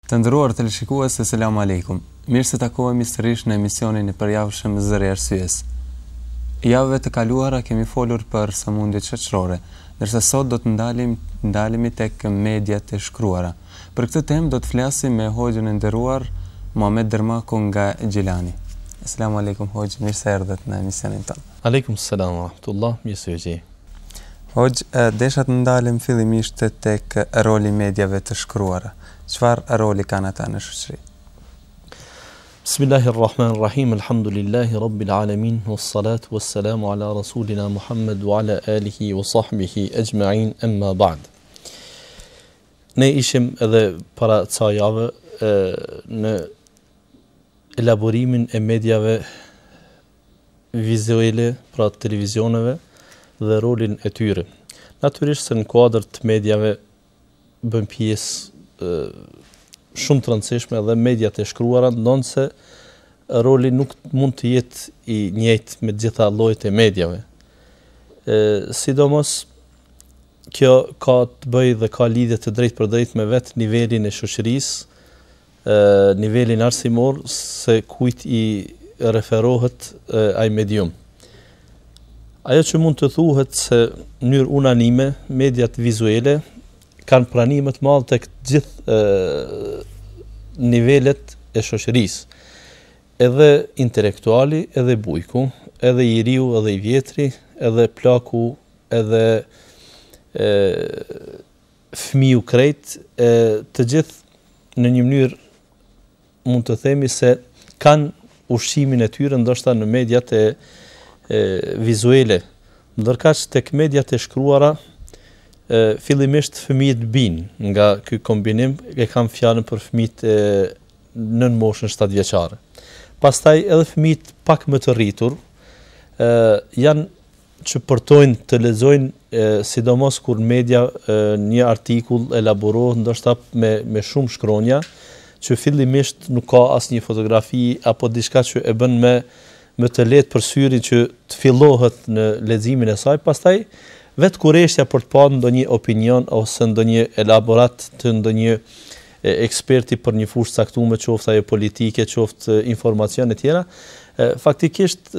Të nderuar teleshikues, selam aleikum. Mirë se takohemi sërish në emisionin e përjavshëm Zëri i Arsyes. Javëve të kaluara kemi folur për sëmundjet shoqërore, ndërsa sot do të ndalemi tek mediat e shkruara. Për këtë temë do të flasim me hoxhën e nderuar Muhamet Dermaku nga Gjilani. Selam aleikum hoxh, mirë se erdhët në emisionin tonë. Aleikum selam wa rahmatullah, mirë se jeni. Hoxh, desha të ndalim fillimisht tek roli i mediave të shkruara. Çfarë roli kanë ata në shoqëri? Bismillahirrahmanirrahim. Alhamdulillahi rabbil alamin wassalatu wassalamu ala rasulina Muhammad wa ala alihi wa sahbihi ajma'in, amma ba'd. Ne ishim edhe para ca javë në elaborimin e mediave vizuale, pra televizioneve dhe rolin e tyre. Natyrisht se në kuadër të mediave bën pjesë shumë të rëndësishme dhe mediat e shkruara, ndonse roli nuk mund të jetë i njëjtë me gjitha llojet e mediave. Sidomos kjo ka të bëjë dhe ka lidhje të drejtë për drejtë me vetë nivelin e shoqërisë, nivelin arsimor, se kujt i referohet ai medium. Ajo që mund të thuhet se në mënyrë unanime mediat vizuale kanë pranim të madh tek gjithë nivelet e shoqërisë. Edhe intelektuali, edhe bujku, edhe i riu, edhe i vjetri, edhe plaku, edhe fëmiu krejt, të gjithë në një mënyrë mund të themi se kanë ushqimin e tyre ndoshta në mediat e vizuale, ndërkaq tek mediat e shkruara fillimisht fëmijët binë nga ky kombinim, e kam fjalën për fëmijët nën moshën 7 vjeçare. Pastaj edhe fëmijët pak më të rritur janë që përtojnë të lexojnë, sidomos kur media një artikull elaborohet ndoshta me shumë shkronja, që fillimisht nuk ka asnjë fotografi apo diçka që e bën me të lehtë për syrin që të fillohet në leximin e saj, pastaj vetë kurreshja për të parë ndonjë opinion ose ndonjë elaborat të ndonjë eksperti për një fushë caktuar, qoftë ajo politike, qoftë informacione të tjera, faktikisht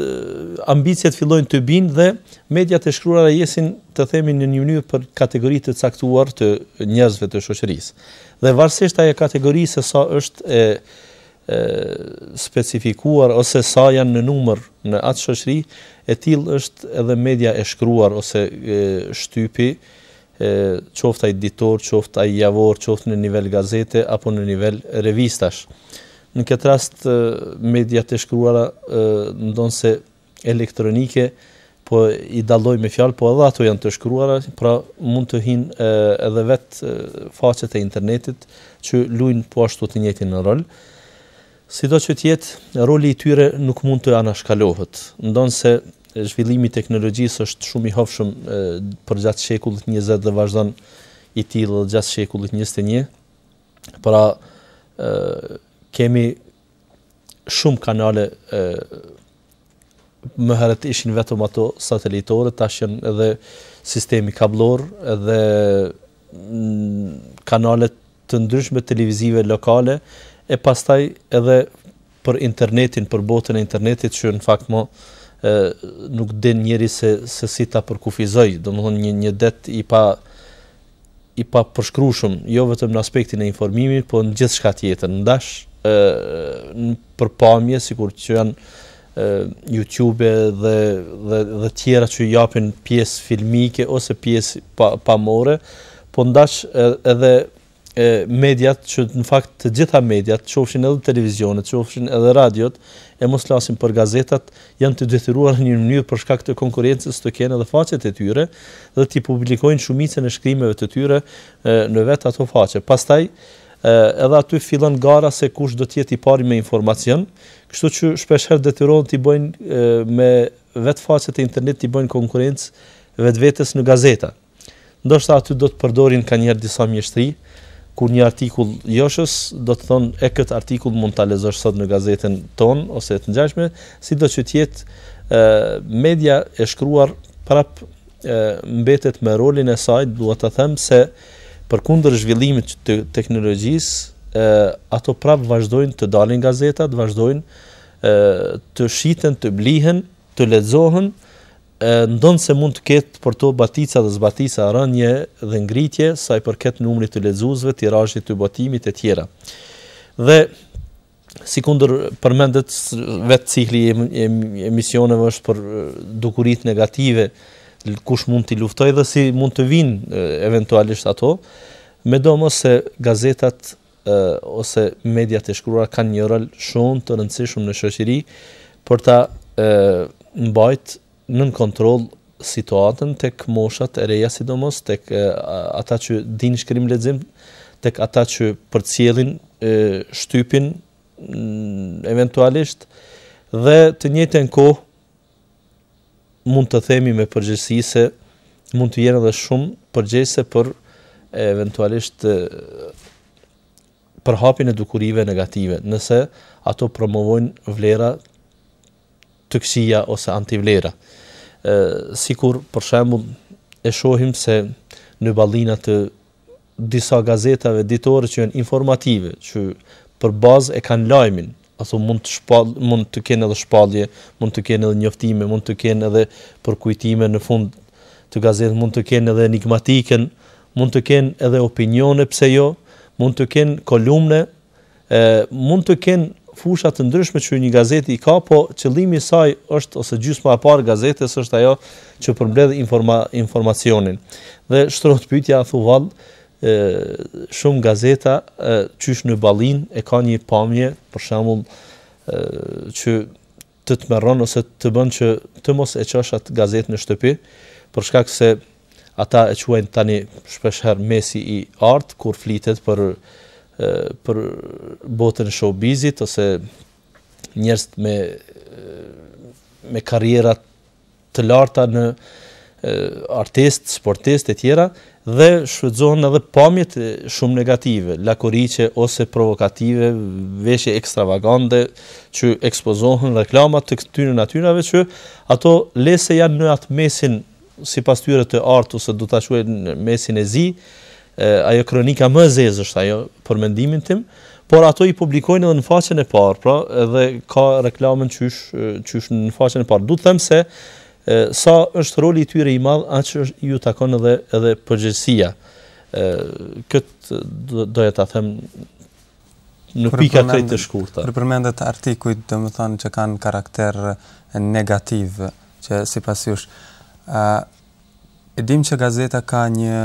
ambiciet fillojnë të binë dhe mediat e shkruara jesin, të themi, në një mënyrë për kategori të caktuar të njerëzve të shoqërisë. Dhe varësisht ajo kategori se sa është specifikuar ose sa janë në numër në atë shoqëri, e tillë është edhe media e shkruar ose shtypi, qoftë ai editor, qoftë ai javor, qoftë në nivel gazete apo në nivel revistash. Në këtë rast mediat e shkruara ndonse elektronike po i dalloj me fjalë, po edhe ato janë të shkruara, pra mund të hinë edhe vetë faqet e internetit që luajnë po ashtu të njëjtin rol. Sido që tjetë, roli i tyre nuk mund të anashkalohet, ndonse zhvillimi i teknologjisë është shumë i hofshëm për gjatë shekullit 20 dhe vazhdon i tillë gjatë shekullit 21. Pra kemi shumë kanale, më herët ishin vetëm ato satelitore, tash janë edhe sistemi kablor, edhe kanale të ndryshme televizive lokale, e pastaj edhe për internetin, për botën e internetit, që në fakt nuk din njeri se si ta përkufizoj, domethënë një det i pa përshkrueshëm, jo vetëm në aspektin e informimit, po në gjithçka tjetër, ndash për pamje, sikur që janë YouTube dhe tjera që japin pjesë filmike ose pjesë pamore, po ndash edhe mediat që në fakt të gjitha mediat, qofshin edhe televizionet, qofshin edhe radiot, e mos flasim për gazetat, janë të detyruar në një mënyrë për shkak të konkurrencës të kenë edhe faqet e tyre dhe t'i publikojnë shumicën e shkrimeve të tyre në vetë ato faqe. Pastaj edhe aty fillon gara se kush do të jetë i pari me informacion, kështu që shpeshherë detyrohen t'i bëjnë me vetë faqet e internet t'i bëjnë konkurrencë vetvetes në gazeta. Ndoshta aty do të përdorin kanjëherë disa mjeshtri, kur një artikull joshës do të thonë e këtë artikull mund ta lexosh sot në gazetën tonë ose të ngjashme, sido që të jetë media e shkruar prap mbetet me rolin e saj, duhet të them se përkundër zhvillimit të teknologjisë, ato prapë vazhdojnë të dalin gazetat, vazhdojnë të shiten, të blihen, të lexohen, ndonë se mund të ketë për to batica dhe zbatica rënje dhe ngritje sa i përket numrit të lexuesve, tirazhit të botimit e tjera. Dhe sikundër përmendet vetë cikli i emisioneve është për dukurit negative, kush mund t'i luftoj dhe si mund të vinë eventualisht ato, me do mos se gazetat ose mediat e shkruara kanë një rol shumë të rëndësishëm në shoqëri për ta mbajt nën kontroll situatën tek moshat e reja, sidomos tek ata që dinë shkrim lexim, tek ata që përcjellin shtypin eventualisht, dhe të njëjtën kohë mund të themi me përgjegjësi se mund të jenë edhe shumë përgjegjëse për eventualisht për hapjen e dukurive negative, nëse ato promovojnë vlera të këqija ose antivlera. Sikur për shembull e shohim se në ballina të disa gazetave ditore që janë informative, që për bazë e kanë lajmin, ato mund të kenë edhe shpallje, mund të kenë edhe njoftime, mund të kenë edhe përkujtime në fund të gazetës, mund të kenë edhe enigmatiken, mund të kenë edhe opinione, pse jo, mund të kenë kolumne, mund të kenë fusha të ndryshme që një gazeti i ka, po qëllimi i saj është, ose gjysma e parë gazetes është ajo që përmbledh informacionin. Dhe shtrohet pyetja, thuvall, shumë gazeta qysh në ballin e ka një pamje, për shembull, që të tmerron ose të bën që të mos e çosh atë gazetë në shtëpi, për shkak se ata e quajnë tani shpeshherë mesi i art, kur flitet për botën e showbizit ose njerëz me karriera të larta në artist, sportist e tjera, dhe shfrytëzohen edhe pamjet shumë negative, lakuriqe ose provokative, veshje ekstravagante që ekspozohen, reklamat të këtyre natyrave që ato lese janë në atë mesin sipas tyre të art ose do ta quajnë mesin e zi. Ajo kronika më e zezë është ajo për mendimin tim, por ato i publikojnë edhe në faqen e parë, pra edhe ka reklamën qysh në faqen e parë. Du të them se sa është roli i tyre i madh, aq ju takon edhe përgjegjësia. Këtë doja ta them në pika krejt të shkurta. Kur përmendet artikujt, domethënë që kanë karakter negativ, që sipas jush e dim që gazeta ka një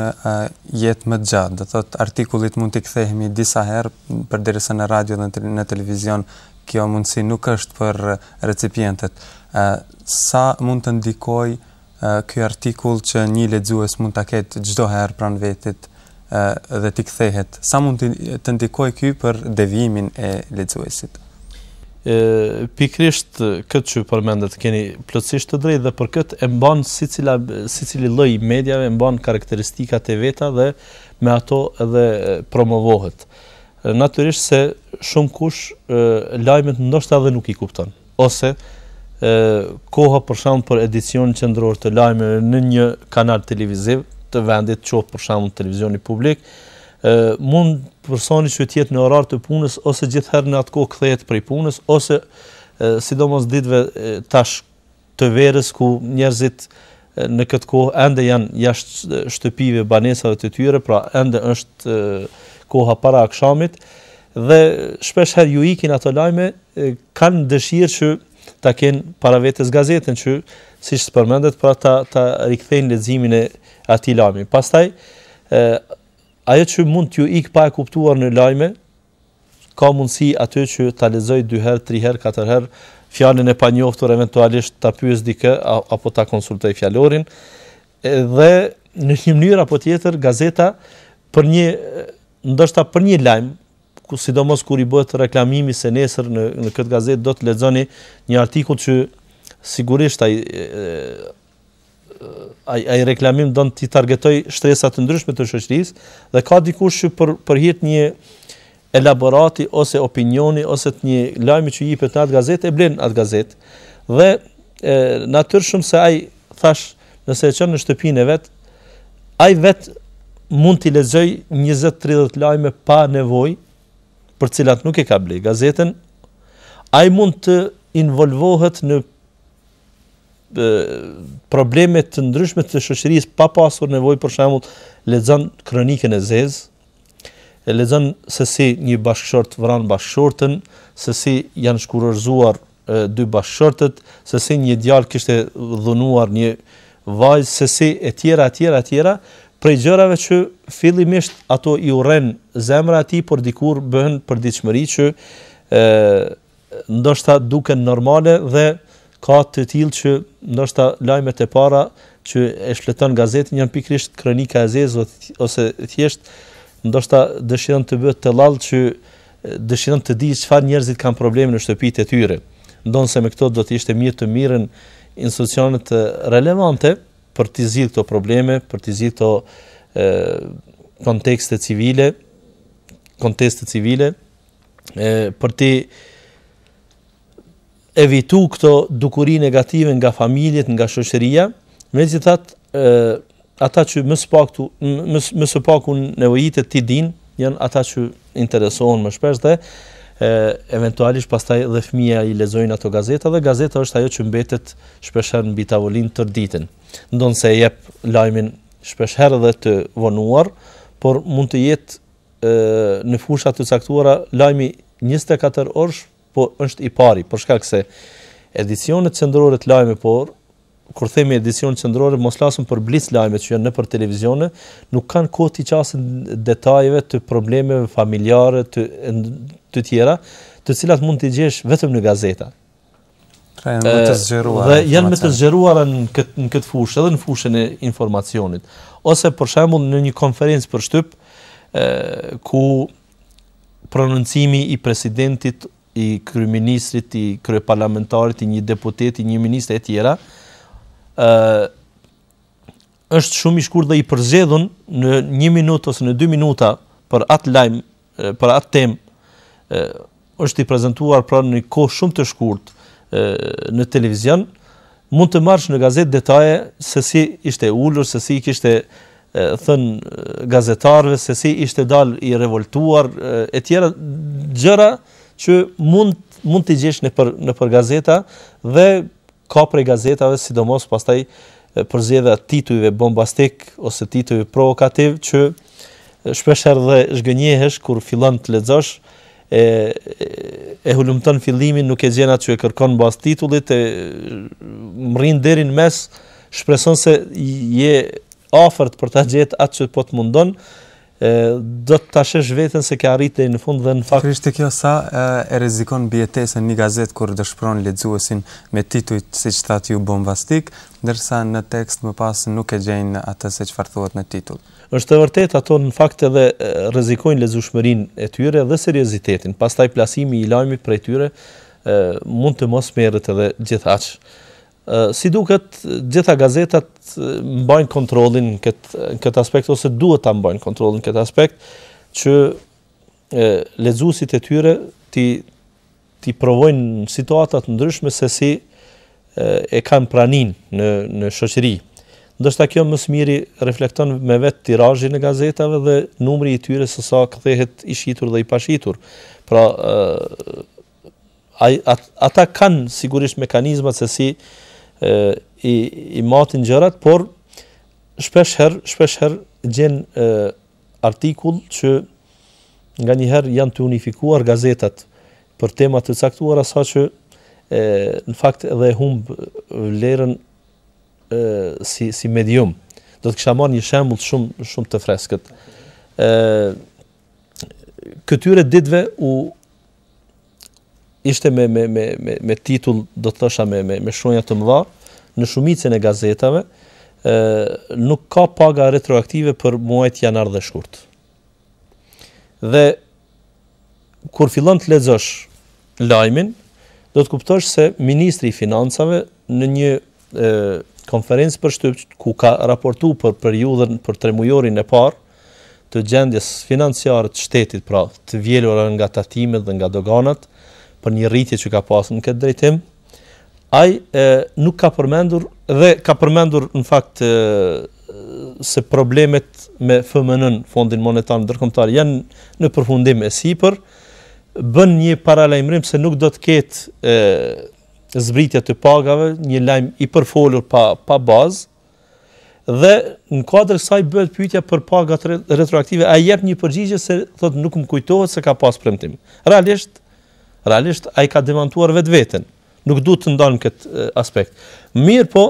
jetë më gjatë, do thot artikullit mund t'i kthehemi disa herë, përderisa në radio dhe në televizion kjo mundësi nuk është për recipientet. Sa mund të ndikoj ky artikull që një lexues mund ta ketë çdo herë pranë vetit dhe t'i kthehet? Sa mund të ndikoj ky për devijimin e lexuesit? Pikrisht këtë që përmendet keni plotësisht të drejtë, dhe për këtë e mban sicili lloj mediave e mban karakteristikat e veta dhe me ato edhe promovohet. Natyrisht se shumë kush lajmet ndoshta edhe nuk i kupton, ose koha për shembull për edicionin qendror të lajmeve në një kanal televiziv të vendit, qoftë për shembull televizioni publik, mund personi që të jetë në orar të punës ose gjithherë në atë kohë kthehet prej punës, ose sidomos ditëve tash të verës ku njerëzit në këtë kohë ende janë jashtë shtëpive, banesave të tyre, pra ende është koha para akşamit, dhe shpesh herë ju ikin ato lajme, kanë dëshirë që ta kenë para vetes gazetën që siç përmendet, pra ta rikthejnë leximin e atij lajmi. Pastaj ajo që mund t'ju ik pa e kuptuar në lajme, ka mundësi aty që ta lexoj 2 herë, 3 herë, 4 herë, fjalën e panjohtur, eventualisht ta pyes dikë apo ta konsultoj fjalorin, dhe në një mënyrë apo tjetër gazeta ndoshta për një lajm, sidomos kur i bëhet reklamimi se nesër në këtë gazetë do të lexoni një artikull që sigurisht ai reklamim do t'i targetoj shtresa të ndryshme të shoqërisë, dhe ka dikush që për hir të një elaborati ose opinioni ose të një lajmi që jepet në atë gazetë e blen atë gazetë, dhe natyrshëm se ai thash, nëse e çon në shtëpinë e vet, ai vet mund t'i lexoj 20-30 lajme pa nevojë, për cilat nuk e ka ble gazetën, ai mund të involvohet në probleme të ndryshme të shoqërisë pa pasur nevojë për shembull lexon kronikën e zezë, e lexon se si një bashkëshort vran bashkëshortën, se si janë shkurorzuar dy bashkëshortët, se si një djalë kishte dhunuar një vajzë, se si etj, prej gjërave që fillimisht ato i urren zemra atij, por dikur bëhen përditshmëri që ndoshta duken normale dhe ka të tillë që ndoshta lajmet e para që e shfleton gazetën janë pikërisht kronika e zezë ose thjesht ndoshta dëshiron të bëhet tellall që dëshiron të di çfarë njerëzit kanë probleme në shtëpitë e tyre. Ndonse me këto do të ishte mirë të mirën institucionet relevante për të zgjidhur këto probleme, për të zgjidhur këto konteste civile, për të evitu këto dukuri negative nga familjet, nga shoqëria, megjithatë ata që më së paku nevojitet ti din, janë ata që interesohen më shpesh dhe eventualisht pastaj dhe fëmia i lexojnë ato gazeta dhe gazeta është ajo që mbetet shpeshherë mbi tavolinë tër ditën. Ndonse e jep lajmin shpeshherë dhe të vonuar, por mund të jetë në fusha të caktuara lajmi 24 orësh, po është i pari, për shkak se edicionet qendrore të lajme, por kur themi edicion qendrore, mos flasim për blic lajmet që janë nëpër televizione, nuk kanë kohë të qasin detajeve të problemeve familjare të tjera, të cilat mund t'i gjesh vetëm në gazeta. Dhe janë më të zgjeruara në këtë fushë, edhe në fushën e informacionit. Ose për shembull në një konferencë për shtyp, ku prononcimi i presidentit, i kryeministrit, i kryeparlamentarit, i një deputeti, një ministri e tjera, është shumë i shkurtër dhe i përzgjedhur në 1 minutë ose në 2 minuta për atë lajm, për atë temë, është i prezantuar pra në kohë shumë të shkurtë në televizion, mund të marrësh në gazetë detaje se si ishte ulur, se si kishte thënë gazetarëve, se si ishte dalë i revoltuar, e tjera gjëra që mund t'i gjesh nëpër gazeta dhe ka prej gazetave, sidomos pastaj përzgjedhja titujve bombastik ose titujve provokativ që shpeshherë dhe zhgënjehesh kur fillon të lexosh, e hulumton fillimin, nuk e gjen atë që e kërkon mbas titullit, mrin deri në mes, shpreson se je afërt për ta gjetë atë që po të mundon, do të ta shesh veten se ke arritë në fund dhe në fakt Krishti kjo sa e rrezikon mbijetesën një gazetë kur dëshpëron lexuesin me tituj siç thatë ju bombastik, ndërsa në tekst më pas nuk e gjejnë atë se çfarë thuhet në titull. Është e vërtetë ato në fakt edhe rrezikojnë lexueshmërinë e tyre dhe seriozitetin. Pastaj plasimi i lajmit prej tyre mund të mos merret edhe gjithaq. Si duket, gjitha gazetat mbajnë kontrollin këtë aspekt, ose duhet ta mbajnë kontrollin këtë aspekt, që lexuesit e tyre ti provojnë situata të ndryshme se si e kanë praninë në shoqëri. Ndoshta kjo më së miri reflekton me vetë tirazhin e gazetave dhe numri i tyre se sa kthehet i shitur dhe i pashitur. Pra ata kanë sigurisht mekanizmat se si i matin gjërat, por shpeshherë gjen artikull që nganjëherë janë të unifikuar gazetat për tema të caktuara, saqë në fakt edhe humb vlerën si medium. Do të kisha marrë një shembull shumë të freskët. Këtyre ditëve ishte me titull, do të thosha me shkronja të mëdha, në shumicën e gazetave nuk ka paga retroaktive për muajt janar dhe shkurt. Dhe kur fillon të lexosh lajmin, do të kuptosh se ministri i financave në një konferencë për shtyp ku ka raportuar për periudhën për 3 mujorin e parë të gjendjes financiare të shtetit, pra të vjelura nga tatimet dhe nga doganat, për një rritje që ka pasur në këtë drejtim, ai nuk ka përmendur dhe ka përmendur në fakt se problemet me FMN, Fondin Monetar Ndërkombëtar, janë në përfundim e sipër, bën një paralajmërim se nuk do të ketë zbritje të pagave, një lajm i përfolur pa bazë, dhe në kuadër kësaj bëhet pyetja për pagat retroaktive, ai jep një përgjigje se thotë nuk më kujtohet se ka pas premtim. Realisht ai ka demantuar vetveten. Nuk duhet të ndalëm këtë aspekt. Mirë po,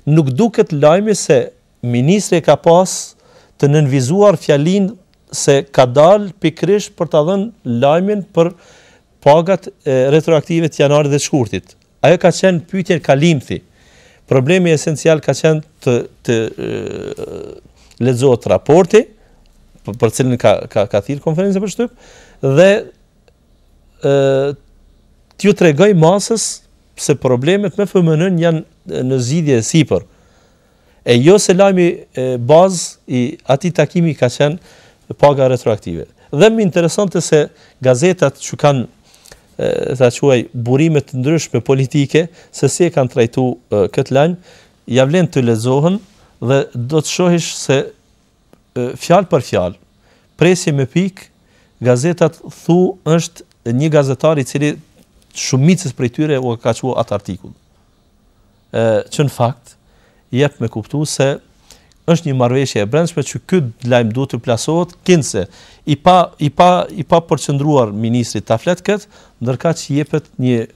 nuk duket lajmi se ministri ka pas të nënvizuar fjalinë se ka dalë pikërisht për ta dhënë lajmin për pagat retroaktive të janarit dhe të shkurtit. Ajo ka qenë pyetje kalimthi. Problemi esencial ka qenë të lexohet raporti, për cilin ka thirrë konferencë për shtyp, dhe t'ju tregoj masës se problemet me FMN janë në zgjidhje e sipër. E jo se lajmi bazë i atij takimi ka qenë paga retroaktive. Dhe më interesante se gazetat që kanë ta quaj burime të ndryshme politike, se si e kanë trajtuar këtë lajm, ja vlen të lexohen dhe do të shohish se fjalë për fjalë, presje me pikë, gazetat është një gazetar i cili shumicës prej tyre u ka quajtur atë artikull. Që në fakt jep me kuptues se është një marrëveshje e brendshme që ky lajm duhet të plasohet, kinse i pa përqendruar ministrit ta flet kët, ndërkaq jepet një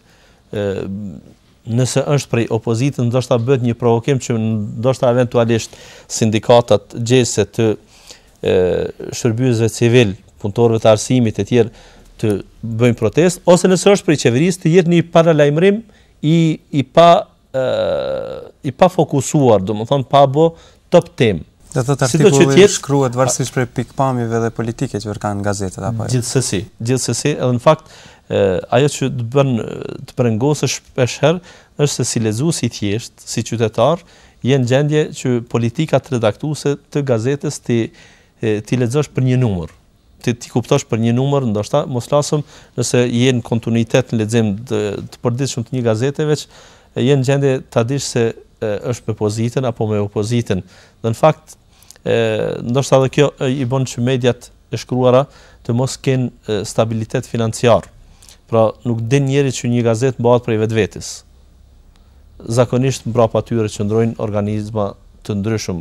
nëse është prej opozitës, ndoshta bëhet një provokim që ndoshta eventualisht sindikatat gjese të shërbyesve civil, punëtorëve të arsimit e tjerë të bëjnë protestë, ose nëse është prej qeverisë të jetë një paralajmërim i pa fokusuar, domethënë pa bë top tem. Dhe të artikulli shkruhet varësisht prej pikpamjeve dhe politike që kanë gazetat apo jo. Gjithsesi, edhe në fakt ajo që të bën të brengosësh shpesh herë është se si lexues i thjesht, si qytetar, je në gjendje që politikat redaktuese të gazetës ti lexosh për një numër. Ti kuptosh për një numër, ndoshta mos flasim nëse je në kontinuitet në lexim të përditshëm të një gazete, veç je në gjendje ta dish se është me pozitën apo me opozitën. Dhe në fakt ndoshta edhe kjo i bën që mediat e shkruara të mos kenë stabilitet financiar. Pra nuk din njeri që një gazetë bëhet prej vetvetes. Zakonisht mbrapa tyre qëndrojnë organizma të ndryshëm,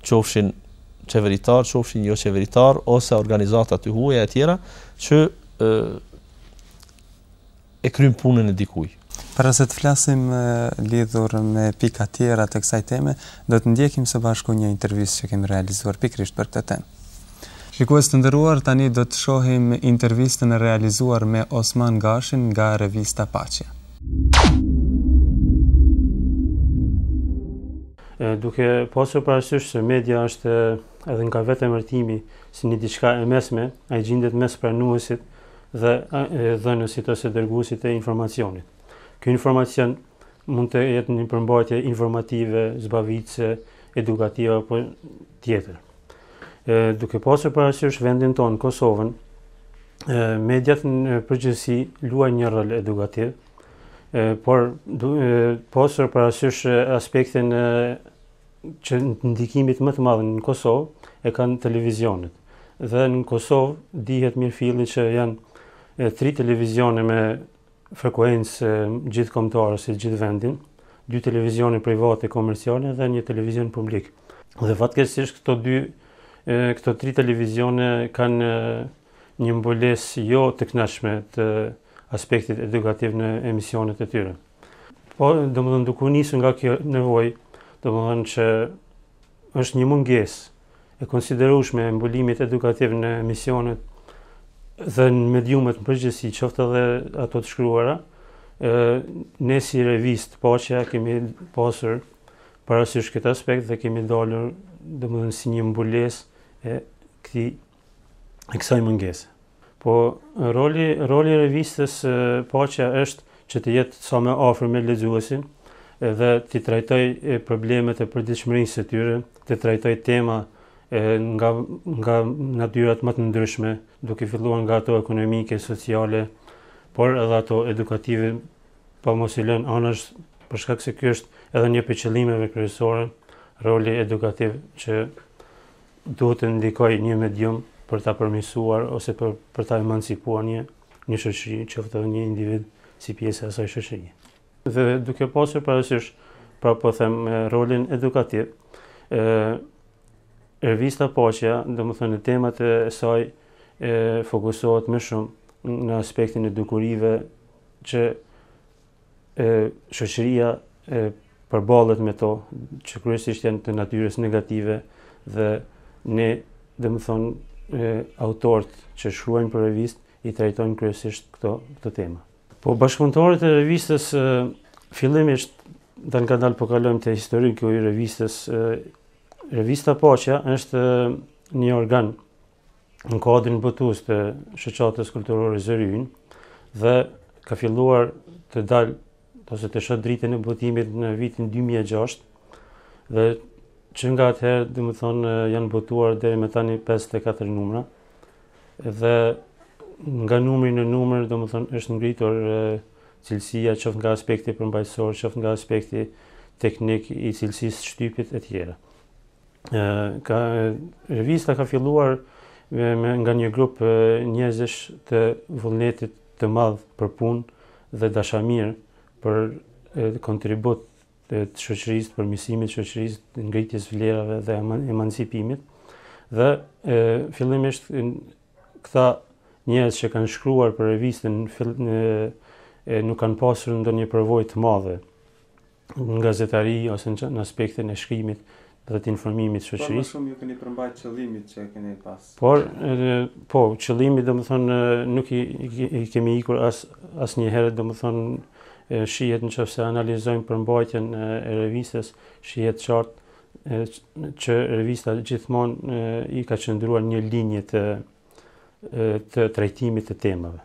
qofshin qeveritar, qofshin jo qeveritar, ose organizata të huaja e tjera që e kryjnë punën e dikujt. Para se të flasim lidhur me pika tjera të kësaj teme, do të ndjekim së bashku një intervistë që kemi realizuar pikërisht për këtë temë. Shikues të nderuar, tani do të shohim intervistën e realizuar me Osman Gashin nga revista Paqja. Duke pasur parasysh se media është edhe nga vetë emërtimi si një diçka e mesme, ai gjendet mes pranuesit dhe dhënësit ose dërguesit e informacionit. Ky informacion mund të jetë një përmbajtje informative, zbavitëse, edukative apo tjetër. Duke pasur parasysh vendin tonë, Kosovën, mediat në përgjithësi luajnë një rol edukativ, por pasur parasysh aspektin që ndikimit më të madh në Kosovë e kanë televizionet. Dhe në Kosovë dihet mirëfilli që janë 3 televizione me frekuencë gjithkombëtare si gjithë vendin, 2 televizione private komerciale dhe një televizion publik. Dhe fatkeqësisht këto 3 televizione kanë një mbulesë jo të kënaqshme të aspektit edukativ në emisionet e tyre. Po, domethënë duke nisur nga kjo nevojë, domethënë që është një mungesë e konsiderueshme e mbulimit edukativ në emisionet dhe në mediumet në përgjithësi, qoftë edhe ato të shkruara, ne si revistë Paqja kemi pasur parasysh këtë aspekt dhe kemi dalur domethënë si një mbulesë e kësaj mungese. Po roli i revistës Paqja është që të jetë sa më afër me lexuesin dhe të trajtoj problemet e përditshmërisë së tyre, të trajtoj tema nga natyrat më të ndryshme, duke filluar nga ato ekonomike, sociale, por edhe ato edukative, pa mos i lënë anash, për shkak se ky është edhe një prej qëllimeve kryesore, roli edukativ që duhet të ndikojë një medium për ta përmirësuar ose për ta emancipuar një shoqëri, qoftë edhe një individ si pjesë e asaj shoqërie. Dhe duke pasur parasysh, pra po them, rolin edukativ, revista Paqja, domethënë temat e saj fokusohet më shumë në aspektin e dukurive që shoqëria përballet me to, që kryesisht janë të natyrës negative dhe ne, domethënë, autorët që shkruajnë për revistë i trajtojnë kryesisht këto tema. Po bashkëpunëtorët e revistës fillimisht dan kanal po kalojmë te historiku i revistës. Revista Paqja është një organ në kodrin botues të shoqatës kulturore Zëryjin dhe ka filluar të dalë ose të shoh dritën e botimit në vitin 2006 dhe që nga atëherë, domethënë, janë botuar deri më tani 54 numra dhe nga numri në numër, domethënë, është ngritur cilësia qoftë nga aspekti përmbajtësor, qoftë nga aspekti teknik i cilësisë shtypit e tjera. Revista ka filluar nga një grup njerëzish të vullnetit të madh për punë dhe dashamir për kontribut të shoqërisë, për mësimit të shoqërisë, ngritjes vlerave dhe emancipimit. Dhe fillimisht këta njerëz që kanë shkruar për revistën nuk kanë pasur ndonjë përvojë të madhe në gazetari ose në aspektin e shkrimit dhe të informimit të shoqërisë. Por më shumë ju keni përmbajtur qëllimit që keni pas. Po, qëllimi, domethënë, nuk i kemi ikur asnjëherë, domethënë, shihet nëse analizojmë përmbajtjen e revistës, shihet qartë që revista gjithmonë i ka qëndruar një linje të trajtimit të temave.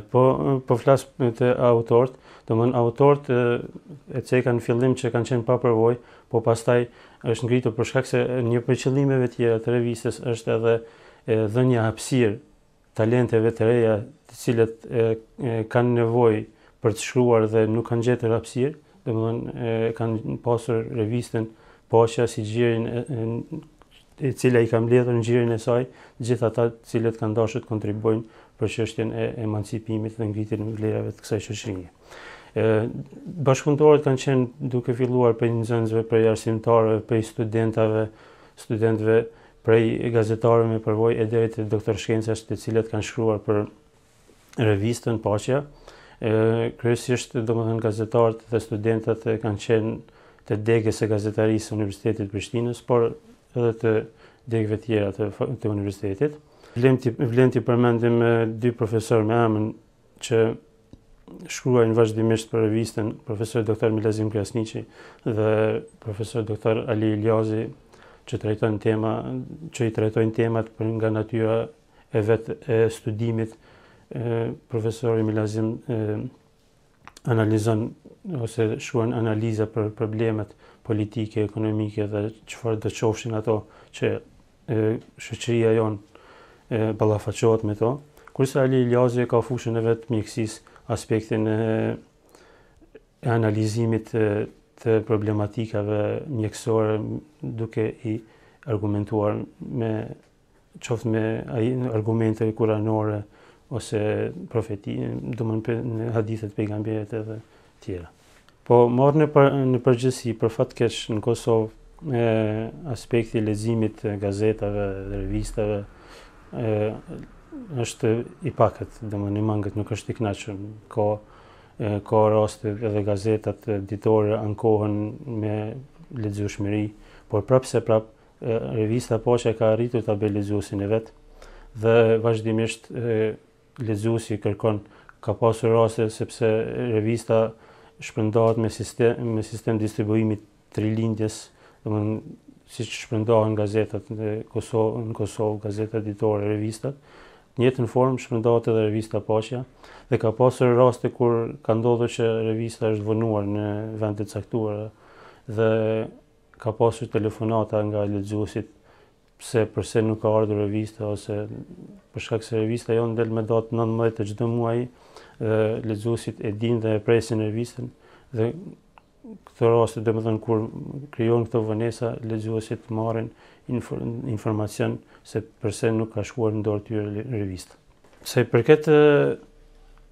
Po flas të autorët, domethënë autorët e cekan në fillim që kanë qenë pa përvojë, po pastaj është ngritur për shkak se një prej qëllimeve tjera të revistës është edhe dhënia hapësirë talenteve të reja, të cilët kanë nevojë për të shkruar dhe nuk kanë gjetur hapësirë, domethënë kanë pasur revistën Paqja si gjirin e cila i ka mbledhur në gjirin e saj, gjithë ata të cilët kanë dashur të kontribuojnë për çështjen e emancipimit dhe ngritjen e vlerave të kësaj shoqërie. Bashkëpunëtorët kanë qenë duke filluar prej nxënësve, prej arsimtarëve, prej studentëve, prej gazetarëve me përvojë e deri te doktor shkencash të cilët kanë shkruar për revistën Paqja. Kryesisht, domethënë, gazetarët dhe studentët kanë qenë të degës së gazetarisë së Universitetit të Prishtinës, por edhe të degëve tjera të universitetit. Vlen t'i përmendim dy profesorë me emrin që shkruajnë vazhdimisht për revistën, profesor dr. Milazim Krasniqi dhe profesor dr. Ali Iljazi, që i trajtojnë temat për nga natyra e vetë e studimit. Profesori Milazim analizon ose shkruan analiza për problemet politike, ekonomike dhe çfarë do qofshin ato që shoqëria jonë ballafaqohet me to. Kurse Ali Iljazi ka fushën e vet mjekësisë, aspektin e analizimit të problematikave mjekësore, duke i argumentuar me argumente kuranore ose profeti, domethënë hadithet pejgamberit edhe tjera. Po marrë në përgjithësi, për fat keq në Kosovë aspekti i leximit të gazetave dhe revistave është i pakët, domethënë i mangët, nuk është i kënaqur. Ka raste edhe gazetat ditore ankohen me lexueshmëri, por prapse revista Paqja ka arritur ta bëjë lexuesin e vet dhe vazhdimisht lexuesi kërkon, ka pasur raste sepse revista shpërndahet me sistem distribuimi trilindjes, domethënë siç shpërndahen gazetat në Kosovë, gazetat ditore, revistat, në njëjtën formë shpërndahet edhe revista Paqja dhe ka pasur raste kur ka ndodhur që revista është vonuar në vende të caktuara dhe ka pasur telefonata nga lexuesit pse nuk ka ardhur revista, ose për shkak se revista jonë del me datë 19 të çdo muaji, lexuesit e dinë dhe e presin revistën dhe këto raste, domethënë kur krijohen këto vonesa, lexuesit marrin informacion se pse nuk ka shkuar në dorë tyre revista. Se përket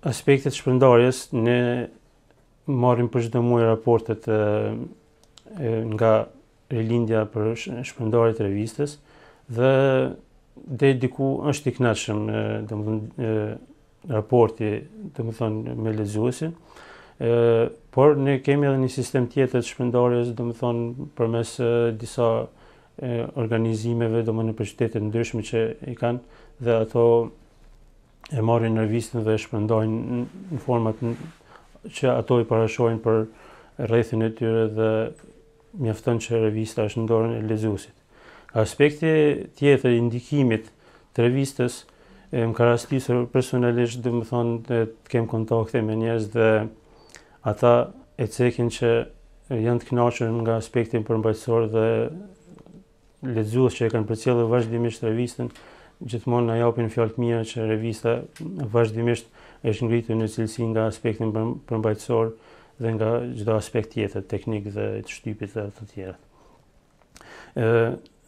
aspektet shpërndarjes, ne marrim për çdo muaj raportet nga rilindja për shpërndarjet e revistës dhe deri diku është i kënaqshëm domethënë raporti domethënë me lexuesin. Por ne kemi edhe një sistem tjetër të shpërndarjes, domethënë përmes disa organizimeve domethënë për qytete ndryshme që i kanë dhe ato e marrin revistën dhe e shpërndajnë në format që ato i parashohin për rrethin e tyre dhe mjafton që revista është në dorën e lexuesit. Aspekti tjetër i ndikimit të revistës më ka rastisur personalisht, domethënë të kem kontakte me njerëz dhe ata e cekin që janë të kënaqur nga aspekti përmbajtësor dhe lexues që e kanë përcjellur vazhdimisht revistën, gjithmonë na japin fjalë të mira që revista vazhdimisht është ngritur në cilësi nga aspekti përmbajtësor dhe nga çdo aspekt tjetër, teknik dhe të shtypit dhe të tjera.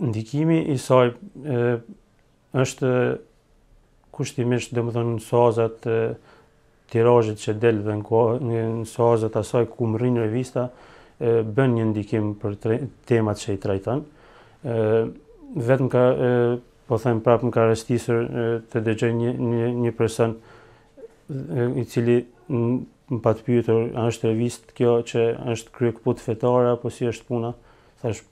Ndikimi i saj është kushtimisht domethënë në sazat tirazhet që del dhe në sazat asaj ku rrin revista bën një ndikim për temat që i trajton. Vetëm ka po them prapë më ka rastisur të dëgjoj një person i cili më pa të pyetur, a është revistë kjo që është kryekput fetare apo si është puna? Thash,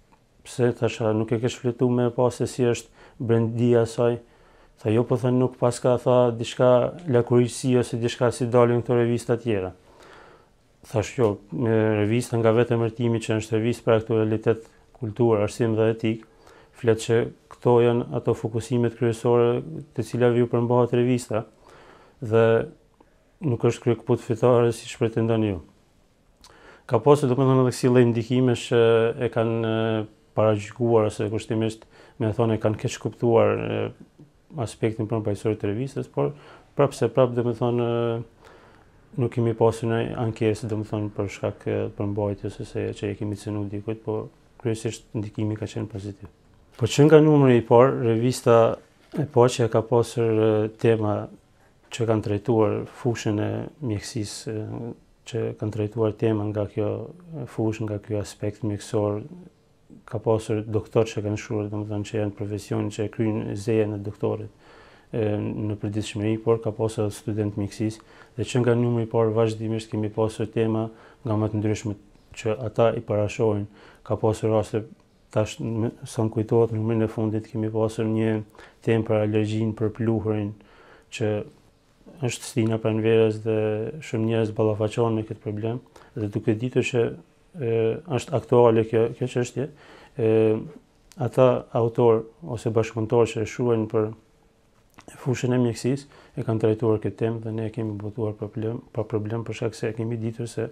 pse thasha, nuk e kesh fletuar me pas se si është brendia e saj? Tha, jo, po thënë nuk paska tha diçka lakurisi ose diçka si dalin këto revista tjera. Thash, jo, revista nga vetë emërtimi që është revistë për aktualitet, kulturë, arsim dhe etik, flet që këto janë ato fokusimet kryesore të cilave ju përmbahet revista dhe nuk është kryekput fetare si pretendon ju. Ka pasur domethënë edhe kësi lloj ndikimesh që e kanë paragjykuar ose kushtimisht me thonë e kanë keq kuptuar aspektin përmbajtësor të revistës, por prapse domethënë nuk kemi pasur në ankesë domethënë për shkak përmbajtjes ose që e kemi cënuar dikujt, por kryesisht ndikimi ka qenë pozitiv. Po që nga numri i parë, revista e parë ka pasur tema që kanë trajtuar fushën e mjekësisë, që kanë trajtuar tema nga kjo fushë, nga kjo aspekt mjekësor, ka pasur doktor që kanë shkruar, domethënë që janë profesionin që e kryejnë zejen e doktorit në përditshmëri, por ka pasur student mjekësisë dhe që nga numri i parë vazhdimisht kemi pasur tema nga më të ndryshme që ata i parashohin. Ka pasur raste tash sa më kujtohet në numrin e fundit kemi pasur një temë për alergjinë për pluhurin që është stina pranverës dhe shumë njerëz ballafaqohen me këtë problem dhe duke ditur që është aktuale kjo çështje, ata autor ose bashkëpunëtor që shkruajnë për fushën e mjekësisë e kanë trajtuar këtë temë dhe ne kemi botuar pa problem për shkak se kemi ditur se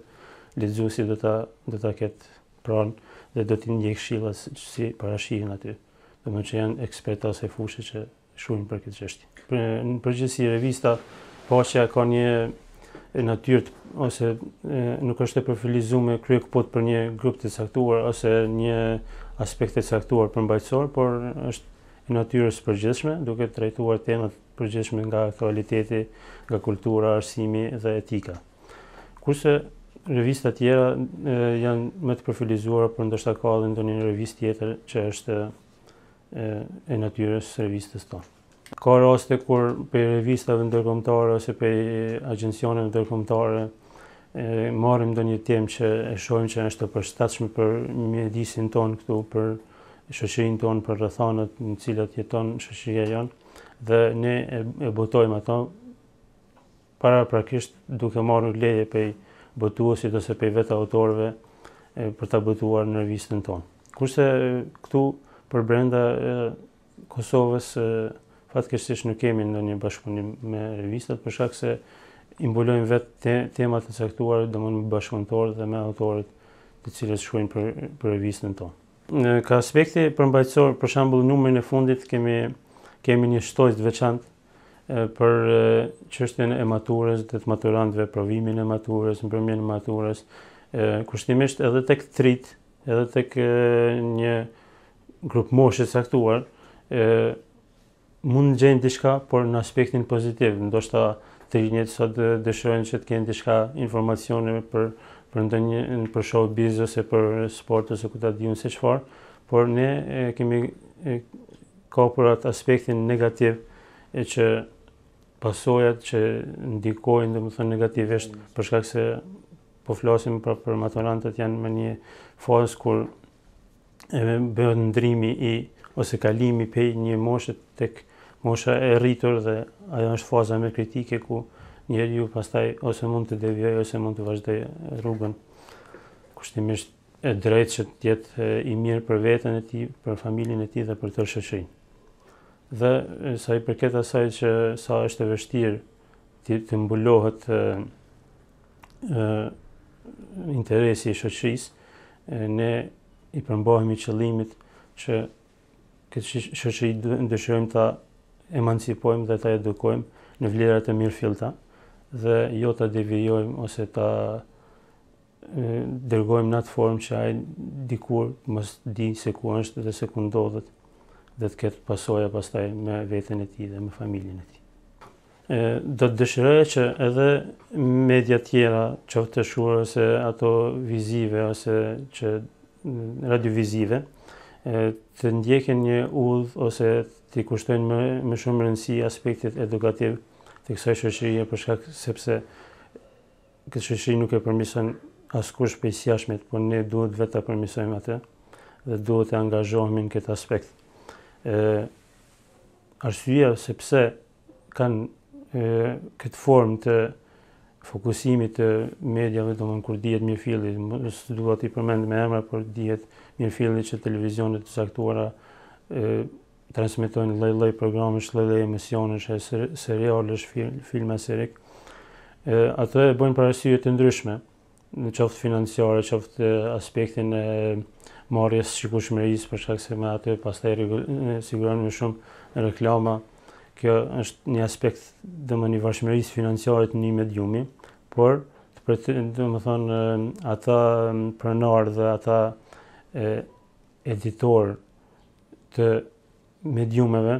lexuesi do ta ketë pranë dhe do t'i ndjek këshillat si parashihen aty. Domethënë që janë ekspertë ose fushë që shkruajnë për këtë çështje. Në përgjithësi revista Paqja ka një natyrë ose nuk është e përfilizuar kryekput për një grup të caktuar ose një aspekt të caktuar përmbajtësor, por është në natyrës përgjithshme, duke trajtuar temat përgjithshme nga aktualiteti, nga kultura, arsimi dhe etika. Kurse revista tjera janë më të përfilizuara, por ndoshta ka edhe ndonjë revistë tjetër që është e natyrës revistës tonë. Ka raste kur për revistave ndërkombëtare ose për agjencioneve ndërkombëtare marrim ndonjë temë që e shohim që është e përshtatshme për mjedisin tonë këtu, për shoqërinë tonë, për rrethanat në cilat jeton shoqëria jonë dhe ne e botojmë ato paraprakisht duke marrë leje prej botuesit ose prej vetë autorëve për ta botuar në revistën tonë. Kurse këtu për brenda Kosovës fatkeqësisht nuk kemi ndonjë bashkëpunim me revistat për shkak se i mbulojmë vetë temat e caktuara domosdoshmë me bashkëpunëtorë dhe me autorët të cilët shkruajnë për revistën tonë. Ka aspekti përmbajtësor, për shembull numrin e fundit kemi një shtojtë të veçantë për çështjen e maturës dhe të maturantëve, provimin e maturës, mbrëmjen e maturës, kushtimisht edhe tek trit, edhe tek një grup moshe caktuar, mund gjejnë diçka, por në aspektin pozitiv. Ndoshta të rinjt sot dëshirojnë që të kenë diçka informacione për ndonjë për showbiz ose për sport ose ku ta diun se çfarë, por ne kemi kapur atë aspektin negativ që pasojat që ndikojnë domethënë negativisht për shkak se po flasim për maturantët janë në një fazë kur bëhet ndrimi ose kalimi prej një moshe tek mosha e rritur dhe ajo është faza më kritike ku njeriu pastaj ose mund të devijojë ose mund të vazhdojë rrugën kushtimisht e drejtë që të jetë i mirë për veten e tij, për familjen e tij dhe për tërë shoqërinë. Dhe sa i përket asaj që sa është e vështirë të mbulohet interesi i shoqërisë, ne i përmbahemi qëllimit që këtë shoqëri dëshirojmë ta emancipojmë dhe ta edukojmë në vlerat e mirëfillta dhe jo ta devijojmë ose ta dërgojmë në atë formë që ai dikur mos di se ku është dhe se ku ndodhet dhe të ketë pasoja pastaj me veten e tij dhe me familjen e tij. Do të dëshiroja që edhe media tjera, qoftë të shura ose ato vizive ose që radiovizive, të ndjekin një udhë ose të kushtojnë më shumë rëndësi aspektit edukativ të kësaj shoqërie për shkak sepse këtë shoqëri nuk e përmirëson askush prej jashtëmit, por ne duhet vetë ta përmirësojmë atë dhe duhet të angazhohemi në këtë aspekt. Arsyeja sepse kanë këtë formë të fokusimit të mediave, domethënë kur dihet mirëfilli, dua t'i përmend me emra, por dihet mirëfilli që televizionet të caktuara transmetojnë lloj-lloj programesh, lloj-lloj emisionesh, serialesh, filma serik. Ato e bëjnë për arsye të ndryshme, në qoftë financiare, qoftë aspektin e marrjes shikueshmërisë, për shkak se me atë pastaj sigurohen më shumë reklama. Kjo është një aspekt domethënë i vazhmërisë financiare të një mediumi, por domethënë ata pronarë dhe ata editor të mediumeve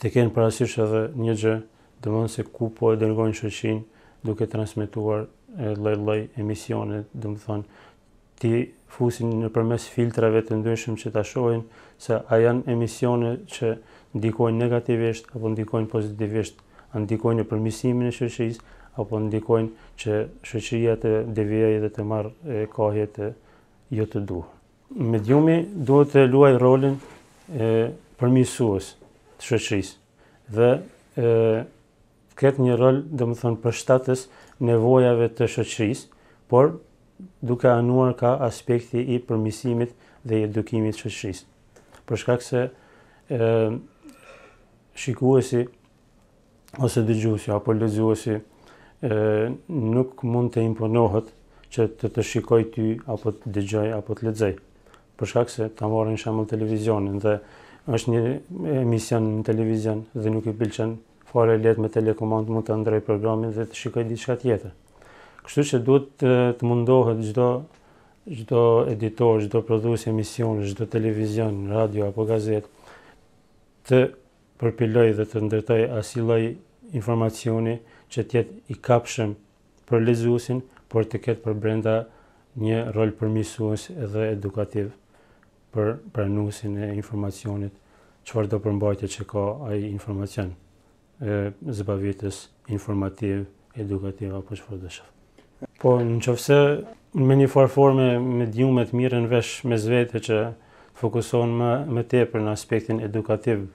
të kenë parasysh edhe një gjë, domethënë se ku po e dërgojnë shoqërinë duke transmetuar lloj-lloj emisione, domethënë ti fusin nëpërmes filtrave të ndryshëm që ta shohin se a janë emisione që ndikojnë negativisht apo ndikojnë pozitivisht, a ndikojnë në përmirësimin e shoqërisë apo ndikojnë që shoqëria të devijojë dhe të marrë kohje të jo të duhur. Mediumi duhet të luajë rolin përmirësues të shoqërisë dhe ketë një rol, domethënë përshtatës nevojave të shoqërisë, por duke anuar ka aspekti i përmirësimit dhe i edukimit të shoqërisë. Për shkak se shikuesi ose dëgjuesi apo lexuesi nuk mund të imponohet që të shikoj ty apo të dëgjoj apo të lexoj. Për shkak se ta marrin shembull televizionin dhe është një emision në televizion dhe nuk i pëlqen fare lehtë me telekomand mund të ndroj programin dhe të shikoj diçka tjetër. Kështu që duhet të mundohet çdo editor, çdo prodhues emisioni, çdo televizion, radio apo gazetë të përpiloj dhe të ndërtoj asnjë lloj informacioni që të jetë i kapshëm për lexuesin, por të ketë për brenda një rol përmirësues dhe edukativ për pranuesin e informacionit, çfarë do përmbajtje që ka ai informacion, zbavitës informativ, edukativ apo çfarë do shef. Po nëse me një farë forme mediumet mirën vesh mes vete që fokusohen më tepër në aspektin edukativ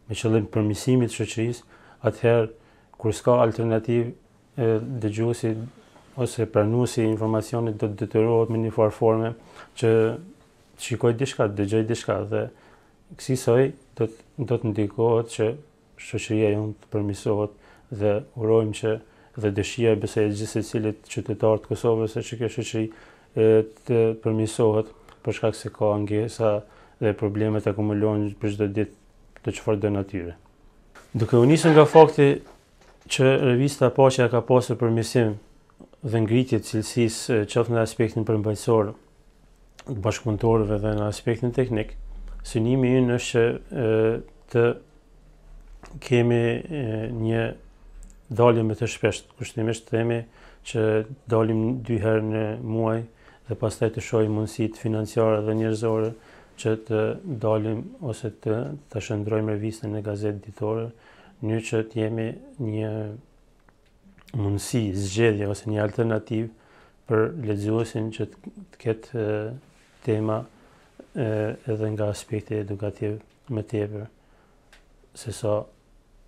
me qëllim përmirësimit të shoqërisë, atëherë kur s'ka alternativë dëgjuesi ose pranuesi i informacionit do të detyrohet me një farë forme që të shikoj diçka, të dëgjoj diçka dhe kësaj do të ndikohet që shoqëria jonë të përmirësohet dhe urojmë që dhe dëshira besoj e gjithë secilit qytetar të Kosovës që kjo shoqëri të përmirësohet për shkak se ka angesa dhe problemet akumulohen për çdo ditë të çfarëdo natyre. Duke u nisur nga fakti që revista Paqja ka pasur përmirësim dhe ngritje të cilësisë qoftë në aspektin përmbajtësor të bashkëpunëtorëve dhe në aspektin teknik, synimi ynë është të kemi një dalje më të shpeshtë, kushtimisht themi që dalim 2 herë në muaj dhe pastaj të shohim mundësitë financiare dhe njerëzore që të dalim ose të shndrojmë revistën në gazetë ditore, në mënyrë që të jemi një mundësi, zgjedhje ose një alternativë për lexuesin që të ketë tema edhe nga aspekti edukativ më tepër se sa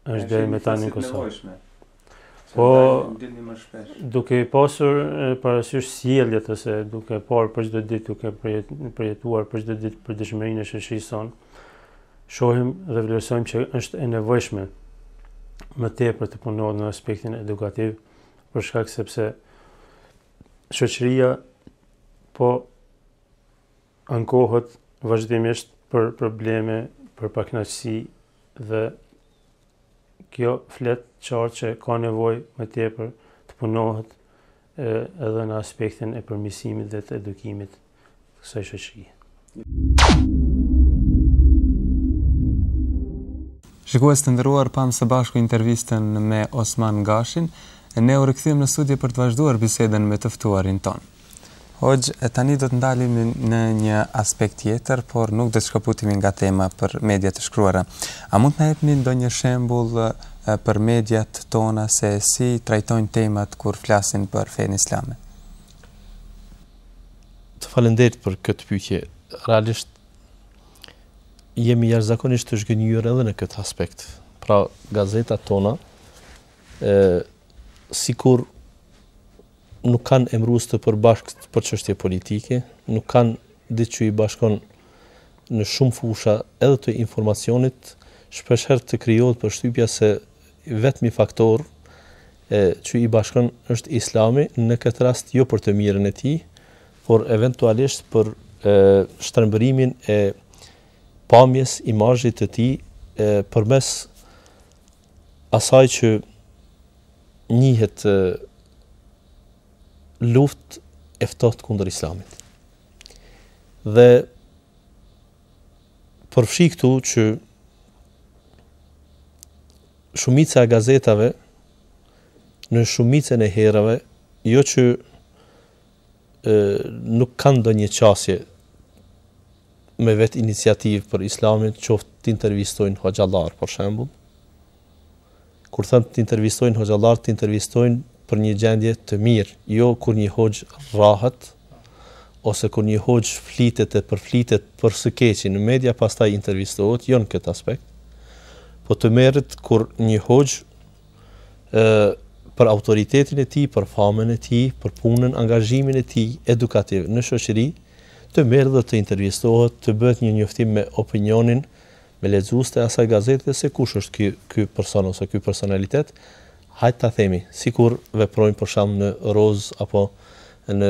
është deri me tani në Kosovë. Po, duke pasur parasysh sjelljet ose duke parë për çdo ditë, duke përjetuar për çdo ditë për dëshmërinë e shoqërisë sonë, shohim dhe vlerësojmë që është e nevojshme më tepër të punohet në aspektin edukativ, për shkak sepse shoqëria po ankohet vazhdimisht për probleme, për pakënaqësi dhe kjo flet qartë që ka nevojë më tepër të punohet edhe në aspektin e përmirësimit dhe të edukimit të kësaj shoqërie. Shikues të nderuar, pam së bashku intervistën me Osman Gashin, e ne u rikthyem në studio për të vazhduar bisedën me të ftuarin ton. Hoxh, tani do të ndalemi në një aspekt tjetër, por nuk do të shkëputemi nga tema për media të shkruara. A mund të na jepni ndonjë shembull për mediat tona se si trajtojnë temat kur flasin për fenë islame? Të falenderit për këtë pyetje. Realisht jemi jashtëzakonisht të zhgënjur edhe në këtë aspekt. Pra, gazetat tona sikur nuk kanë emërues të përbashkët për çështje politike, nuk kanë ditë që i bashkon në shumë fusha edhe të informacionit, shpeshherë të krijohet përshtypja se vetmi faktor që i bashkon është Islami, në këtë rast jo për të mirën e tij, por eventualisht për shtrembërimin e pamjes, imazhit të tij përmes asaj që njihet luftë e ftohtë kundër Islamit. Dhe përfshi këtu që shumica e gazetave në shumicën e herave, jo që nuk kanë ndonjë qasje me vetë iniciativë për Islamin, qoftë të intervistojnë hoxhallar, për shembull. Kur thënë të intervistojnë hoxhallar, të intervistojnë për një gjendje të mirë, jo kur një hoxh rahat, ose kur një hoxh flitet e përflitet për së keqi në media, pastaj intervistohet, jo në këtë aspekt, po të merret kur një hoxh për autoritetin e tij, për famën e tij, për punën, angazhimin e tij edukativ në shoqëri, të merret dhe të intervistohet, të bëhet një njoftim me opinionin, me lexuesit e asaj gazete se kush është ky person ose ky personalitet. Hajtë ta themi, sikur veprojnë për shembull në Roz apo në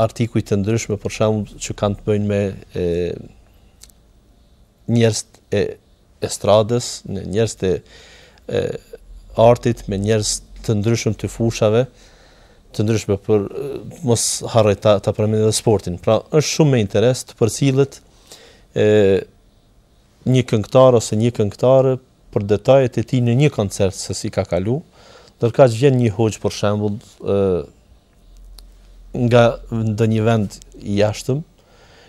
artikuj të ndryshme për shembull që kanë të bëjnë me njerëz e estradës, në njerëz të artit, me njerëz të ndryshëm të fushave, të ndryshme, për mos harroj ta përmend edhe sportin. Pra është shumë me interes të përcillet një këngëtar ose një këngëtare për detajet e tij në një koncert se si ka kalu, ndërkaq vjen një hoxh për shembull nga ndonjë vend i jashtëm,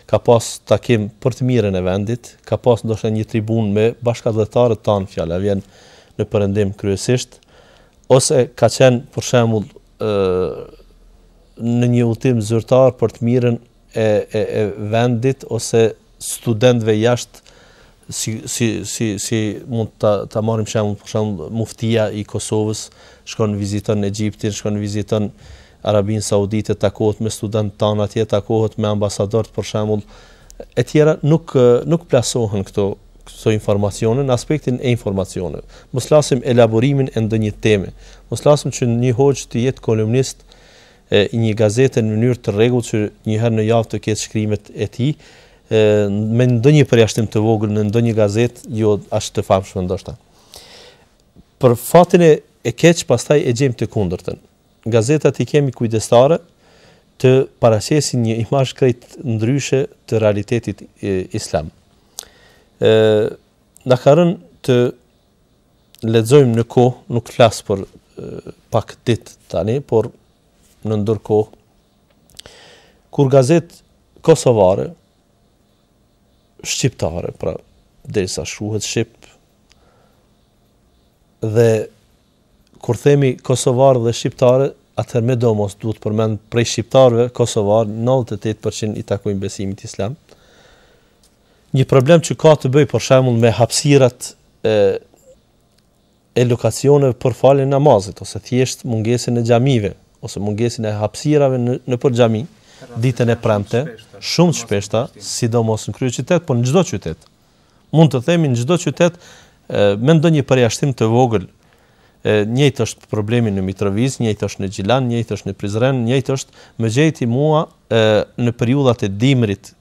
ka pas takim për të mirën e vendit, ka pas ndoshta një tribunë me bashkëdhëtarët tanë, fjala vjen në perëndim kryesisht, ose ka qenë për shembull në një udhtim zyrtar për të mirën e vendit ose studentëve jashtë, si mund ta marrim shembull, për shembull muftia i Kosovës shkon viziton Egjiptin, shkon viziton Arabinë Saudite, takohet me studentë tanë atje, takohet me ambasadorët për shembull, e tjera nuk plasohen këto informacione në aspektin e informacioneve. Mos flasim elaborimin e ndonjë teme. Mos flasim që një hoxh të jetë kolumnist i një gazete në mënyrë të rregullt që një herë në javë të ketë shkrimet e tij, me ndonjë përjashtim të vogël në ndonjë gazetë, jo as të famshme ndoshta. Për fatin e e keq pastaj e gjejmë të kundërtën. Gazetat i kemi kujdestare të paraqesin një imazh krejt ndryshe të realitetit islam. Na ka rënë të lexojmë në kohë, nuk flas për pak ditë tani, por në ndërkohë, kur gazetë kosovare, shqiptare, pra derisa shkruhet shqip, dhe kur themi kosovar dhe shqiptare, atëherë me domos duhet përmend prej shqiptarëve kosovar 98% i takojnë besimit islam. Një problem që ka të bëjë për shembull me hapësirat e lokacioneve për faljen e namazit, ose thjesht mungesën e xhamive, ose mungesën e hapësirave në për xhami, ditën e premte, shumë të shpeshta, sidomos në kryeqytet, por në çdo qytet. Mund të themi në çdo qytet me ndonjë përjashtim të vogël. Njëjtë është problemi në Mitrovic, njëjtë është në Gjilan, njëjtë është në Prizren, njëjtë është më gjeti mua në periudhat e dimrit,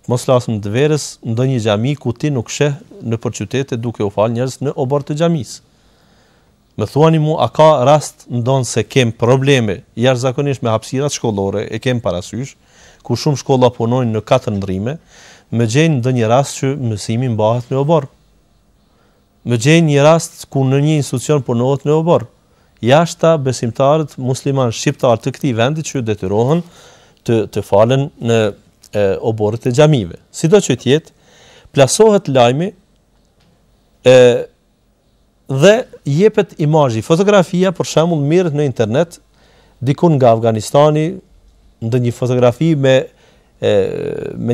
mos lasëm të verës, ndonjë xhami ku ti nuk sheh në për qytete duke u fal njerëz në obor të xhamisë. Më thuani mu, a ka rast ndonë se kem probleme jashtëzakonisht me hapësirat shkollore, e kem parasysh, ku shumë shkolla punojnë në 4 ndrime, më gjejnë ndonjë rast që mësimi mbahet në obor. Më gjejnë një rast ku në një institucion punohet në obor. Jashta besimtarët musliman shqiptar të këtij vendi që detyrohen të falen në oborët e xhamive. Sido që të jetë, plasohet lajmi dhe jepet imazhi, fotografia për shembull mirët në internet dikun nga Afganistani, ndonjë fotografi me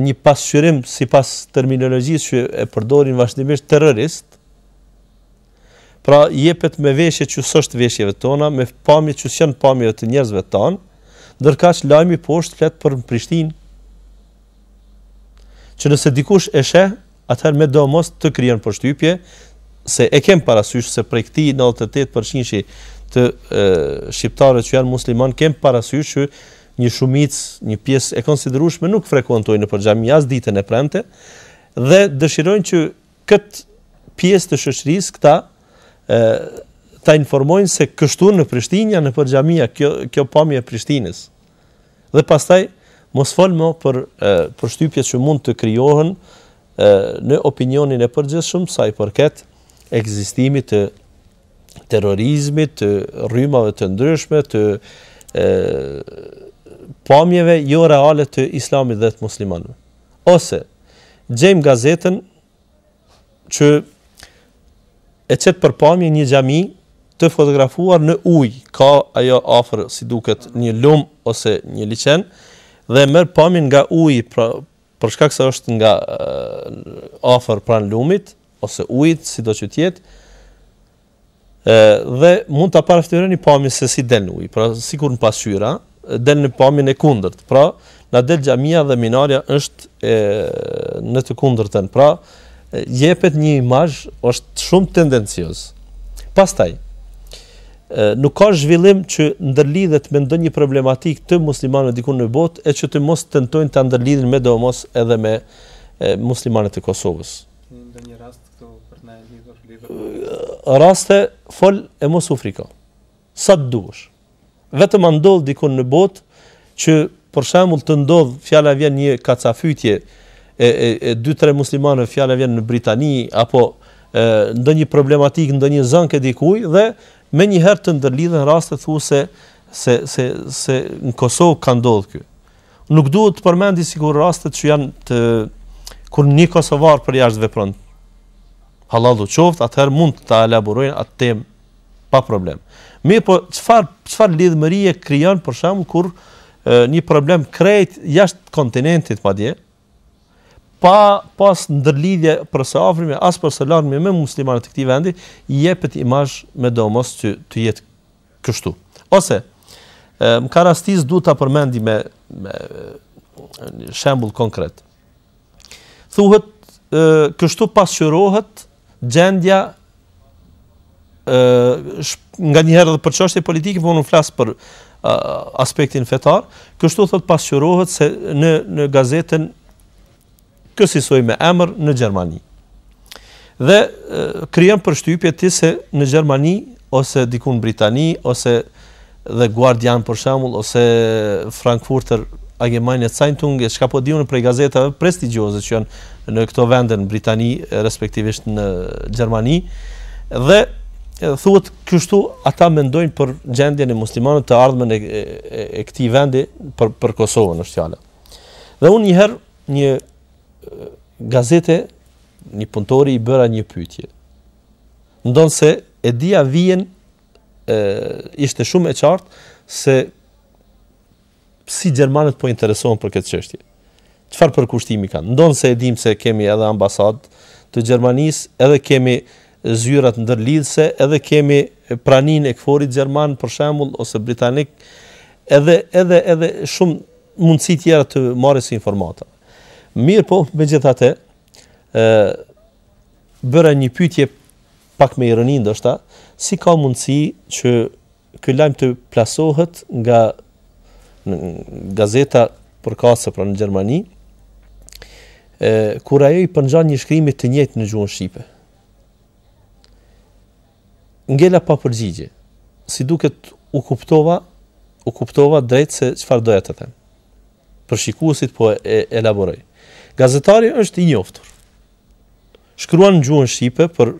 një pasqyrim sipas terminologjisë që e përdorin vazhdimisht terrorist. Pra jepet me veshje që s'është veshjeve tona, me pamje që s'janë pamjeve të njerëzve tanë, ndërkaq lajmi poshtë flet për Prishtinë. Që nëse dikush e sheh, atëherë me domos të krijon përshtypje se e kem parasysh se prej këtij 98% të shqiptarëve që janë musliman kem parasysh që një shumicë, një pjesë e konsiderueshme nuk frekuentojnë për xhami as ditën e premte dhe dëshirojnë që këtë pjesë të shoqërisë këta ta informojnë se kështu në Prishtinë janë për xhamia kjo pamje e Prishtinës. Dhe pastaj mos fol më për përshtypjet që mund të krijohen në opinionin e përgjithshëm sa i përket ekzistimit të terrorizmit, të rrymave të ndryshme, të pamjeve jo reale të islamit dhe të muslimanëve. Ose gjejmë gazetën që e çet për pamje një xhami të fotografuar në ujë, ka ajo afër si duket një lum ose një liçen dhe merr pamjen nga uji për shkak se është nga afër pranë lumit ose ujit, sido që të jetë, dhe mund ta paraftojeni pamjen se si del në ujë, pra sikur në pasqyra, del në pamjen e kundërt. Pra, na del xhamia dhe minarja është në të kundërtën. Pra, jepet një imazh është shumë tendencioz. Pastaj, nuk ka zhvillim që ndërlidhet me ndonjë problematik të muslimanëve diku në botë e që të mos tentojnë ta ndërlidhin me domos edhe me muslimanët e Kosovës. Ndonjë rast këtu për na lidhur raste fol e mos u friko. Sa të duash. Vetëm ndodh diku në botë që për shembull të ndodh fjala vjen një kacafytje e 2-3 muslimanëve, fjala vjen në Britani apo ndonjë problematik, ndonjë zonë dikuj dhe me një herë të ndërlidhen raste thuase se në Kosovë ka ndodhur ky. Nuk duhet të përmendi sikur rastet që janë kur një kosovar për jashtë vepron hallallu qoftë, atëherë mund ta elaborojnë atë temë pa problem. Mirë, po çfarë lidhmërie krijon për shembull kur një problem krejt jashtë kontinentit madje pas ndërlidhje për së afërmi as për së largmi me muslimanët e këtij vendi jepet imazh me domos që të jetë kështu. Ose më ka rastis duhet ta përmendi me shembull konkret. Thuhet kështu pasqyrohet gjendja nga një herë edhe për çështje politike, por unë flas për aspektin fetar, kështu thot pasqyrohet se në gazetën kësaj me emër në Gjermani. Dhe krijon përshtypje ti se në Gjermani ose diku në Britani, ose dhe Guardian për shembull, ose Frankfurter Allgemeine Zeitung, çka po diun prej gazetave prestigjioze që janë në këto vende në Britani, respektivisht në Gjermani, dhe thuhet kështu ata mendojnë për gjendjen e muslimanëve të ardhmen e këtij vendi për Kosovën është fjala. Dhe unë një herë një gazete, një punëtori i bëra një pyetje. Ndonë se e dia vijen ishte shumë e qartë se si gjermanët po interesohen për këtë çështje. Çfarë përkushtimi kanë? Ndonë se e dim se kemi edhe ambasadë të Gjermanisë, edhe kemi zyrat ndërlidhse, edhe kemi praninë e KFOR-it gjerman për shembull ose britanik, edhe shumë mundësi tjera të marrës informata. Mirë po, megjithatë, bëra një pyetje pak me ironi ndoshta, si ka mundësi që ky lajm të plasohet nga gazeta përkatëse pra në Gjermani, kur ajo i përngjan një shkrimi të njëjtë në gjuhën shqipe. Ngela pa përgjigje. Si duket u kuptova drejt se çfarë doja të them. Për shikuesit po e elaboroj. Gazetari është i njoftur. Shkruan në gjuhën shqipe për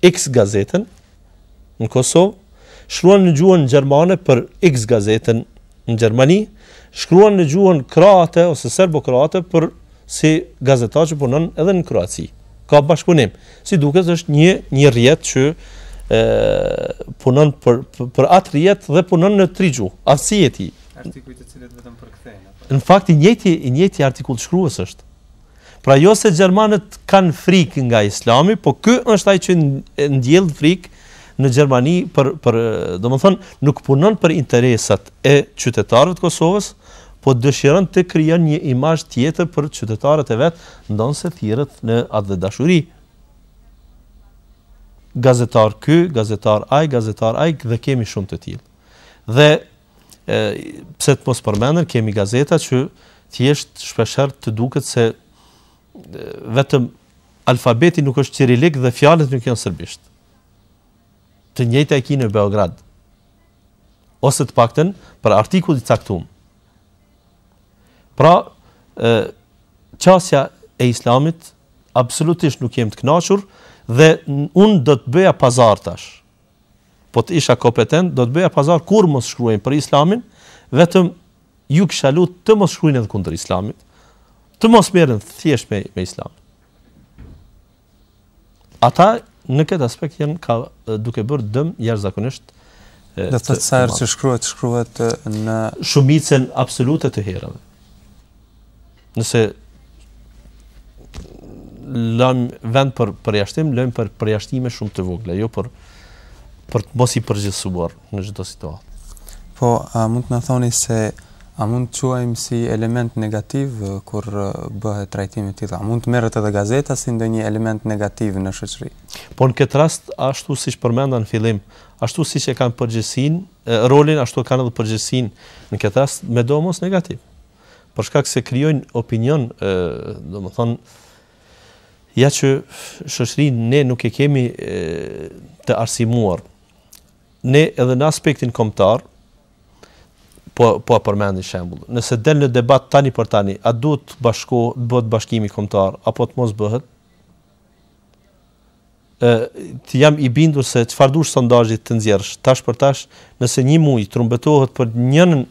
X gazetën në Kosovë, shkruan në gjuhën gjermane për X gazetën në Gjermani, shkruan në gjuhën kroate ose serbo-kroate për si gazetar që punon edhe në Kroaci. Ka bashkëpunim. Si duket është një rrjet që punon për atë rrjet dhe punon në 3 gjuhë. Aftësia e tij. Artikujt të cilët vetëm përkthehen. Në fakt i njëjti artikull shkrues është. Pra jo se gjermanët kanë frikë nga Islami, po ky është ai që ndjell frikë në Gjermani domethënë nuk punon për interesat e qytetarëve të Kosovës, po dëshiron të krijon një imazh tjetër për qytetarët e vet, ndonse thirret në atë dhe dashuri. Gazetar ky, gazetar ai dhe kemi shumë të tillë. Dhe pse të mos përmendën, kemi gazeta që thjesht shpeshherë të duket se vetëm alfabeti nuk është cirilik dhe fjalët nuk janë serbisht. Të njëjta e në Beograd. Ose të paktën për artikull i caktuar. Pra, qasja e Islamit absolutisht nuk jem të kënaqur dhe unë do të bëja pazar tash. Po të isha kompetent, do të bëja pazar kur mos shkruajnë për Islamin, vetëm ju kisha lutur të mos shkruajnë edhe kundër Islamit, të mos merren thjesht me Islamin. Ata në këtë aspekt janë duke bërë dëm jashtëzakonisht. Do të thotë sa herë që shkruhet në shumicën absolute të herave. Nëse lëm vend për përjashtim, lëm për përjashtime shumë të vogla, jo për të mos i përgjithësuar në çdo situatë. Po, a mund të na thoni se a mund të quajmë si element negativ kur bëhet trajtimi i tillë? A mund të merret edhe gazeta si ndonjë element negativ në shoqëri? Po në këtë rast, ashtu siç përmenda në fillim, ashtu siç e kanë përgjegjësinë, rolin ashtu kanë edhe përgjegjësinë në këtë rast me domos negativ. Për shkak se krijojnë opinion, domethënë ja që shoqërinë ne nuk e kemi të arsimuar. Ne edhe në aspektin kombëtar po përmendi shembull. Nëse del në debat tani për tani, a duhet bëhet bashkimi kombëtar apo të mos bëhet? Të jam i bindur se çfarë dush sondazhit të nxjerrësh tash për tash, nëse një muj trumbetohet për njërin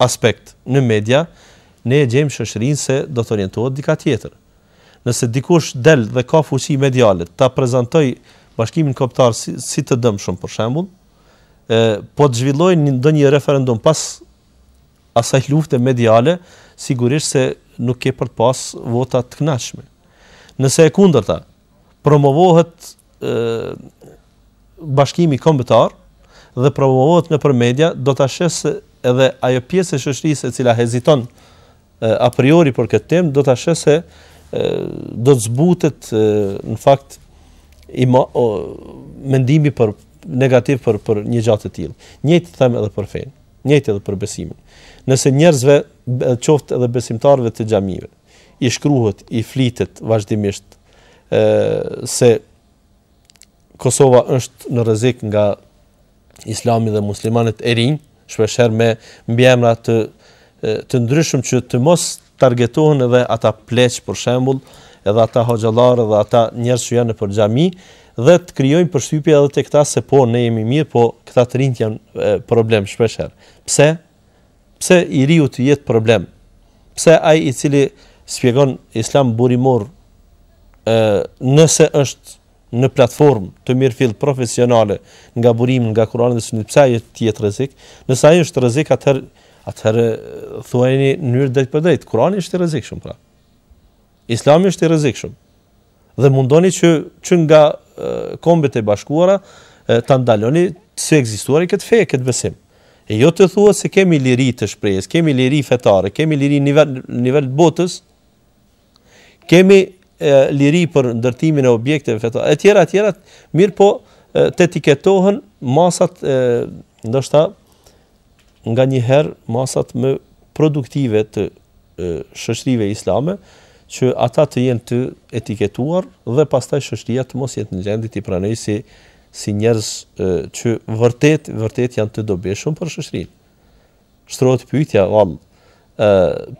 aspekt në media, ne e gjejmë shoqërinë se do të orientohet dika tjetër. Nëse dikush del dhe ka fuqi mediale, ta prezantoj bashkimin kombëtar si të dëmshëm për shembull, po të zhvillojnë ndonjë referendum pas asaj lufte mediale, sigurisht se nuk ke për të pas vota të kënaqshme. Nëse e kundërta, promovohet bashkimi kombëtar dhe promovohet nëpër media, do ta shesë edhe ajo pjesë e shoqërisë e cila heziton a priori për këtë temë, do ta shesë se do të zbutet në fakt mendimi negativ për një gjatë të tillë. Njëjtë them edhe për fenë, njëjtë edhe për besimin. Nëse njerëzve, qoftë edhe besimtarëve të xhamive, i shkruhet, i flitet vazhdimisht se Kosova është në rrezik nga Islami dhe muslimanët e rinj, shpeshherë me mbiemra të ndryshëm që të mos targetohen edhe ata pleq për shembull, edhe ata hoxhallar dhe ata njerëz që janë nëpër xhami dhe të krijojnë përshtypje edhe tek ata se po ne jemi mirë, po këta të rinjt janë problem shpeshherë. Pse? Pse i riu të jetë problem? Pse ai i cili shpjegon Islam burimor nëse është në platformë të mirëfill profesionale nga burimi nga Kurani dhe Suneti, pse ai të jetë rrezik? Nëse ai është rrezik, atëherë thuajeni në mënyrë drejt për drejt, Kurani është i rrezikshëm pra. Islami është i rrezikshëm. Dhe mundoni që nga Kombet e Bashkuara ta ndaloni se ekzistuari këtë fe, këtë besim. E jo të thuat se kemi liri të shprehjes, kemi liri fetare, kemi liri nivel botës, kemi liri për ndërtimin e objekteve fetare, etj, mirë po të etiketohen masat, ndoshta nga njëherë masat më produktive të shoqërive islame, që ata të jenë të etiketuar dhe pastaj shoqëria të mos jetë në gjendje të pranojë si njerëz që vërtet janë të dobishëm për shoqërinë. Shtrohet pyetja,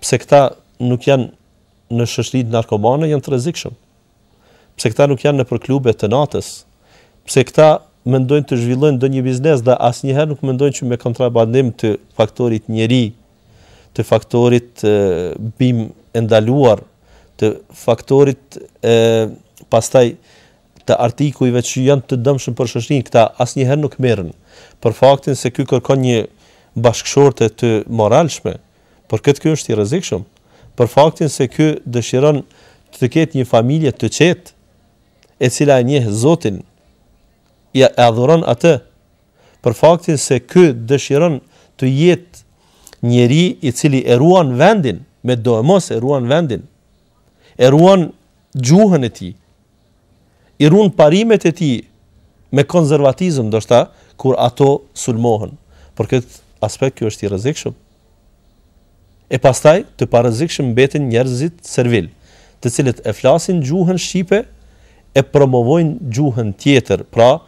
pse këta nuk janë në shoqëritë narkomane, janë të rrezikshëm? Pse këta nuk janë nëpër klube të natës? Pse këta mendojnë të zhvillojnë ndonjë biznes dhe asnjëherë nuk mendojnë që me kontrabandim të faktorit njeri, të faktorit bim e ndaluar, të faktorit pastaj të artikujve që janë të dëmshëm për shoqërinë, këta asnjëherë nuk merren, për faktin se ky kërkon një bashkëshorte të moralshme, por ky është i rrezikshëm, për faktin se ky dëshiron të ketë një familje të qetë, e cila e njeh Zotin, e adhuron atë, për faktin se ky dëshiron të jetë njeri i cili e ruan vendin, me do e mos e ruan vendin, e ruan gjuhën e tij, i ruan parimet e tij me konservatizëm, ndoshta kur ato sulmohen. Për këtë aspekt ky është i rrezikshëm. E pastaj të parrezikshëm mbeten njerëzit servil, të cilët e flasin gjuhën shqipe, e promovojnë gjuhën tjetër, pra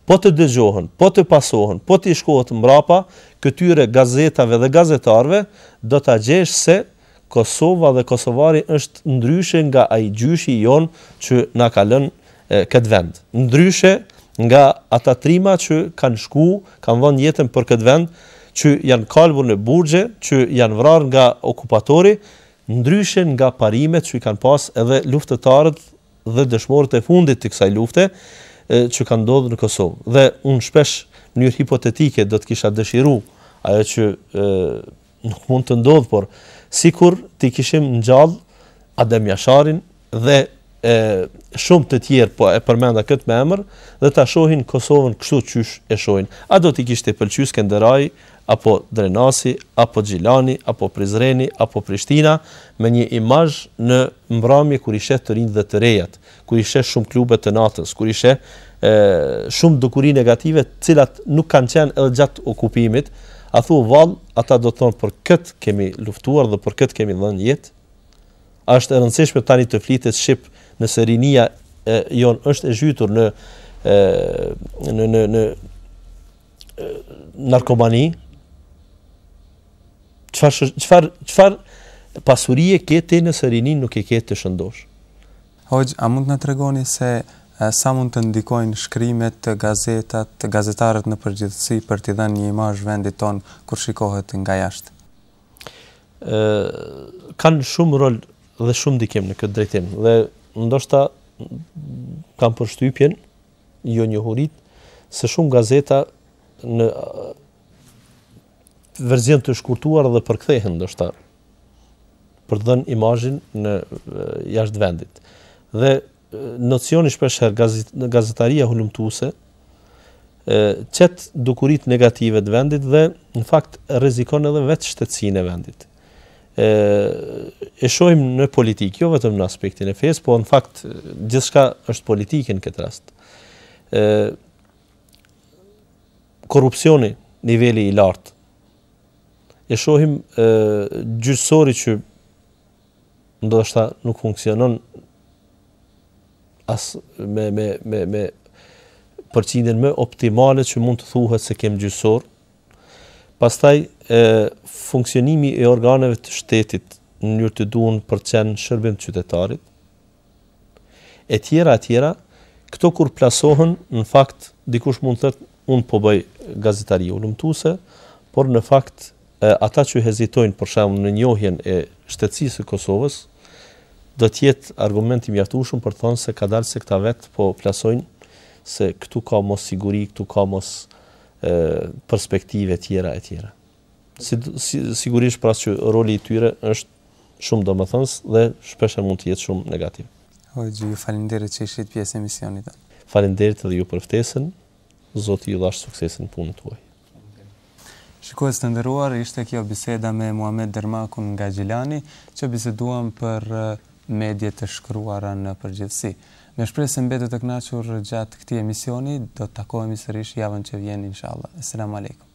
po të dëgjohen, po të pasohen, po të shkohet mbrapa këtyre gazetave dhe gazetarëve, do ta gjesh se Kosova dhe kosovari është ndryshe nga ai gjyshi jon që na ka lënë këtë vend. Ndryshe nga ata trima që kanë shku, kanë vënë jetën për këtë vend, që janë kalbur në burgje, që janë vrarë nga okupatori, ndryshe nga parimet që i kanë pas edhe luftëtarët dhe dëshmorët e fundit të kësaj lufte që kanë ndodhur në Kosovë. Dhe unë shpesh në mënyrë hipotetike do të kisha dëshiruar ajo që nuk mund të ndodh, por sikur të kishim ngjall Adem Jasharin dhe shumë të tjerë, po e përmenda këtë me emër, dhe ta shohin Kosovën kështu qysh e shohin. A do t'i kishte pëlqyer Skenderaj, apo Drenasi, apo Xhilani, apo Prizreni, apo Prishtina, me një imazh në mbrëmje kur i sheh të rinj dhe të rejat, kur i sheh shumë klube të natës, kur i sheh shumë dukuri negative, të cilat nuk kanë qenë edhe gjatë okupimit, a thu vallë, ata do të thonë për këtë kemi luftuar dhe për këtë kemi dhënë jetë. A është e rëndësishme tani të flitet shqip nëse rinia jon është e zhytur në narkomani? Çfarë pasurie ke ti nëse rinin nuk e ke të shëndosh? Hoxh, a mund të na tregoni se sa mund të ndikojnë shkrimet, gazetat, gazetarët në përgjithësi për t'i dhënë një imazh vendit ton kur shikohet nga jashtë? Kanë shumë rol dhe shumë ndikim në këtë drejtim, dhe ndoshta kam përshtypjen, jo njohurit, se shumë gazeta në verzion të shkurtuar dhe përkthehen ndoshta për të dhënë imazhin në jashtë vendit. Dhe nocioni shpeshherë gazetaria hulumtuese çet dukurit negative të vendit dhe në fakt rrezikon edhe vetë shtetësinë e vendit. E shohim në politikë, jo vetëm në aspektin e fesë, po në fakt gjithçka është politike në këtë rast. Korrupsioni, niveli i lartë. E shohim gjyqësori që ndoshta nuk funksionon as me përqindjen më optimale që mund të thuhet se kem gjysor. Pastaj funksionimi i organeve të shtetit në mënyrë të duhur për të qenë shërbim të qytetarit. E tjera, këto kur plasohen, në fakt dikush mund të thotë unë po bëj gazetari ulëmtuese, por në fakt ata që hezitojnë për shembull në njohjen e shtetësisë së Kosovës, do të jetë argument i mjaftueshëm për të thënë se ka dalë se këta vetë po plasojnë se këtu ka mos siguri, këtu ka mos perspektive tjera e tjera. Sigurisht pra që roli i tyre është shumë domethënës dhe shpesh mund të jetë shumë negativ. Hoxha, ju falenderoj që ishit pjesë e emisionit. Faleminderit edhe ju për ftesën. Zoti ju dhash suksesin në punën tuaj. Shikues të nderuar, ishte kjo biseda me Muhamet Dermakun nga Gjilani, që biseduam për mediat të shkruara në përgjithësi. Me shpresë se mbetet të kënaqur gjatë këtij emisioni, do të takohemi sërish javën që vjen inshallah. Asalamu alaykum.